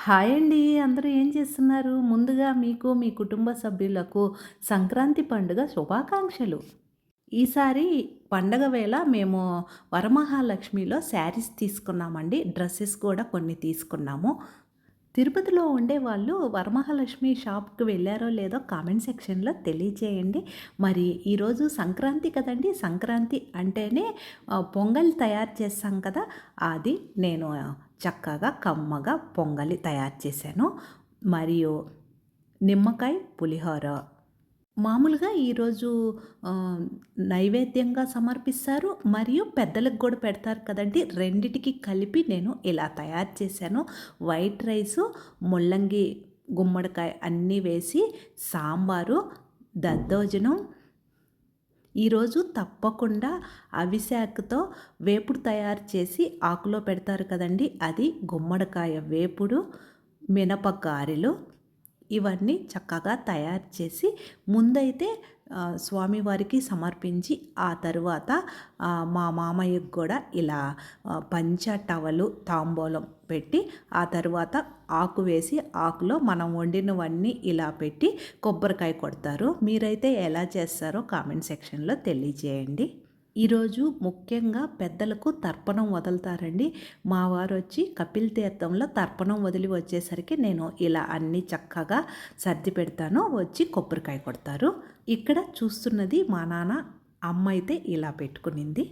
Hi అండి. అందరూ ఏం చేస్తున్నారు? ముందుగా మీకు, మీ కుటుంబ సభ్యులకు సంక్రాంతి పండుగ శుభాకాంక్షలు. ఈసారి పండగ వేళ మేము వరమహాలక్ష్మిలో శారీస్ తీసుకున్నామండి. డ్రెసెస్ కూడా కొన్ని తీసుకున్నాము. తిరుపతిలో ఉండేవాళ్ళు వరమహాలక్ష్మి షాప్‌కి వెళ్లారో లేదో కామెంట్ సెక్షన్‌లో తెలియచేయండి. మరి ఈరోజు సంక్రాంతి కదండీ! సంక్రాంతి అంటేనే పొంగల్ తయారు చేస్తాం కదా! అది నేను చక్కగా కమ్మగా పొంగలి తయారు చేశాను. మరియు నిమ్మకాయ పులిహోర. మామూలుగా ఈరోజు ఆహ్, నైవేద్యంగా సమర్పిస్తారు. మరియు పెద్దలకు గూడా పెడతారు కదండీ! రెండిటికి కలిపి నేను ఇలా తయారు చేశాను. వైట్ రైసు, ముల్లంగి, గుమ్మడికాయ అన్నీ వేసి సాంబారు, దద్దోజనం. ఈరోజు తప్పకుండా అవిశాఖతో వేపుడు తయారు చేసి ఆకులో పెడతారు కదండీ! అది గుమ్మడికాయ వేపుడు, మినప గారెలు. ఇవన్నీ చక్కగా తయారు చేసి ముందైతే స్వామివారికి సమర్పించి ఆ తరువాత మా మామయ్యకి కూడా ఇలా పంచ టవలు తాంబూలం పెట్టి ఆ తరువాత ఆకు వేసి ఆకులో మనం వండినవన్నీ ఇలా పెట్టి కొబ్బరికాయ కొడతారు. మీరైతే ఎలా చేస్తారో కామెంట్ సెక్షన్లో తెలియజేయండి. ఈరోజు ముఖ్యంగా పెద్దలకు తర్పణం వదులుతారండి. మా వారొచ్చి కపిల్ తీర్థంలో తర్పణం వదిలి వచ్చేసరికి నేను ఇలా అన్నీ చక్కగా సర్ది పెడతాను. వచ్చి కొబ్బరికాయ కొడతారు. ఇక్కడ చూస్తున్నది మా నాన్న. అమ్మ అయితే ఇలా పెట్టుకునింది.